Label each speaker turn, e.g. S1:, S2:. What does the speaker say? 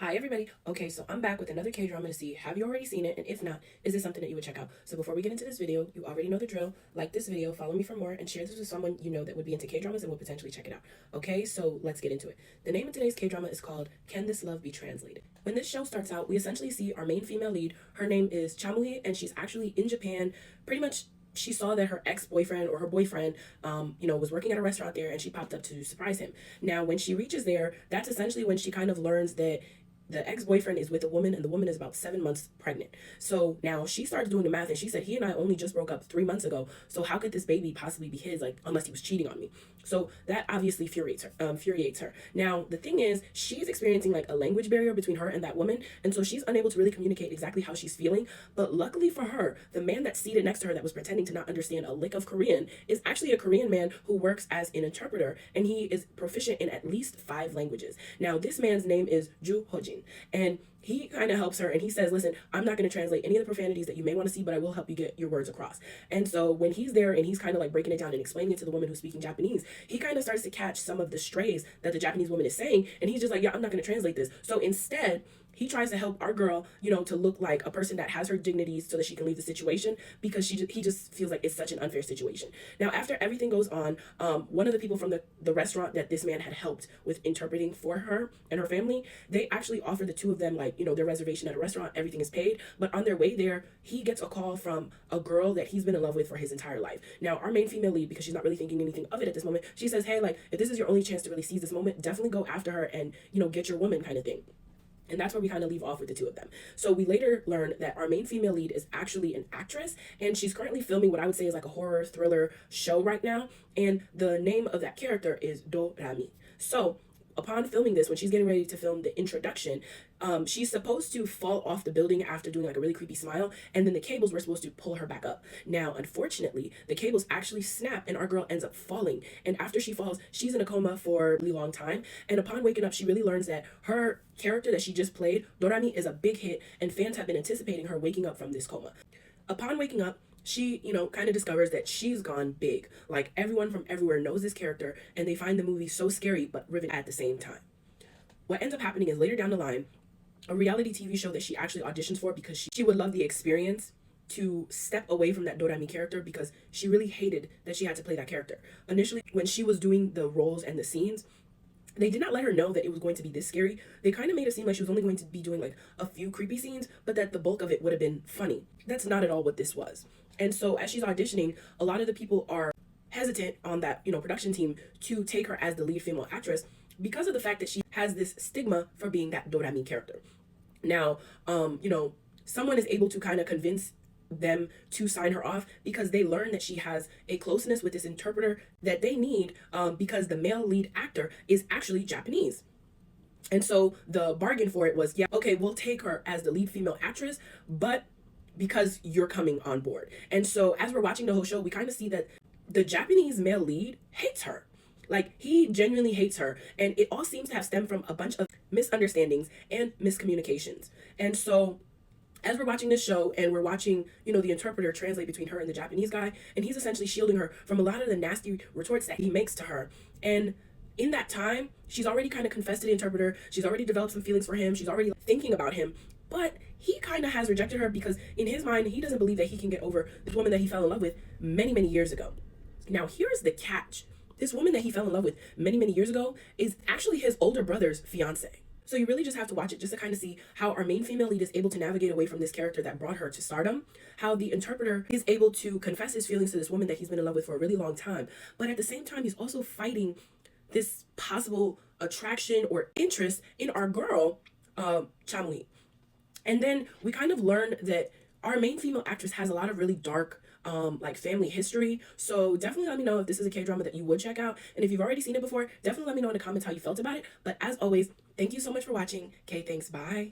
S1: Hi everybody. Okay, so I'm back with another K-drama to see, have you already seen it? And if not, is this something that you would check out? So before we get into this video, you already know the drill. Like this video, follow me for more, and share this with someone you know that would be into K-dramas and would potentially check it out. Okay, so let's get into it. The name of today's K-drama is called Can This Love Be Translated? When this show starts out, we essentially see our main female lead. Her name is Chamui, and she's actually in Japan. Pretty much she saw that her ex-boyfriend or her boyfriend, was working at a restaurant there, and she popped up to surprise him. Now, when she reaches there, that's essentially when she kind of learns that the ex-boyfriend is with a woman, and the woman is about 7 months pregnant. So now she starts doing the math, and she said, he and I only just broke up 3 months ago, so how could this baby possibly be his, like, unless he was cheating on me? So that obviously infuriates her. Now the thing is, she's experiencing like a language barrier between her and that woman, and so she's unable to really communicate exactly how she's feeling. But luckily for her, the man that's seated next to her that was pretending to not understand a lick of Korean is actually a Korean man who works as an interpreter, and he is proficient in at least 5 languages. Now this man's name is Ju Hojin, and he kind of helps her, and he says, listen, I'm not going to translate any of the profanities that you may want to see, but I will help you get your words across. And so when he's there and he's kind of like breaking it down and explaining it to the woman who's speaking Japanese, he kind of starts to catch some of the strays that the Japanese woman is saying, and he's just like, yeah, I'm not going to translate this. So instead, he tries to help our girl, to look like a person that has her dignity so that she can leave the situation, because he just feels like it's such an unfair situation. Now, after everything goes on, one of the people from the restaurant that this man had helped with interpreting for her and her family, they actually offer the two of them, like, their reservation at a restaurant. Everything is paid. But on their way there, he gets a call from a girl that he's been in love with for his entire life. Now, our main female lead, because she's not really thinking anything of it at this moment, she says, hey, like, if this is your only chance to really seize this moment, definitely go after her and, get your woman kind of thing. And that's where we kind of leave off with the two of them. So we later learn that our main female lead is actually an actress, and she's currently filming what I would say is like a horror thriller show right now. And the name of that character is Dorami. So upon filming this, when she's getting ready to film the introduction, she's supposed to fall off the building after doing like a really creepy smile, and then the cables were supposed to pull her back up. Now, unfortunately, the cables actually snap, and our girl ends up falling. And after she falls, she's in a coma for a really long time. And upon waking up, she really learns that her character that she just played, Dorami, is a big hit, and fans have been anticipating her waking up from this coma. Upon waking up, she, kind of discovers that she's gone big. Like, everyone from everywhere knows this character, and they find the movie so scary but riveting at the same time. What ends up happening is later down the line, a reality TV show that she actually auditions for, because she would love the experience to step away from that Dorami character, because she really hated that she had to play that character. Initially, when she was doing the roles and the scenes, they did not let her know that it was going to be this scary. They kind of made it seem like she was only going to be doing like a few creepy scenes, but that the bulk of it would have been funny. That's not at all what this was. And so as she's auditioning, a lot of the people are hesitant on that, production team to take her as the lead female actress, because of the fact that she has this stigma for being that Dorami character. Now, someone is able to kind of convince them to sign her off, because they learn that she has a closeness with this interpreter that they need, because the male lead actor is actually Japanese. And so the bargain for it was, yeah, okay, we'll take her as the lead female actress, but because you're coming on board. And so as we're watching the whole show, we kind of see that the Japanese male lead hates her. Like, he genuinely hates her, and it all seems to have stemmed from a bunch of misunderstandings and miscommunications. And so as we're watching this show, and we're watching, the interpreter translate between her and the Japanese guy, and he's essentially shielding her from a lot of the nasty retorts that he makes to her. And in that time, she's already kind of confessed to the interpreter. She's already developed some feelings for him. She's already thinking about him. But he kind of has rejected her, because in his mind, he doesn't believe that he can get over this woman that he fell in love with many, many years ago. Now, here's the catch. This woman that he fell in love with many, many years ago is actually his older brother's fiance. So you really just have to watch it just to kind of see how our main female lead is able to navigate away from this character that brought her to stardom, how the interpreter is able to confess his feelings to this woman that he's been in love with for a really long time. But at the same time, he's also fighting this possible attraction or interest in our girl, Chamui. And then we kind of learn that our main female actress has a lot of really dark family history. So definitely let me know if this is a K-drama that you would check out. And if you've already seen it before, definitely let me know in the comments how you felt about it. But as always, thank you so much for watching. Okay, thanks. Bye.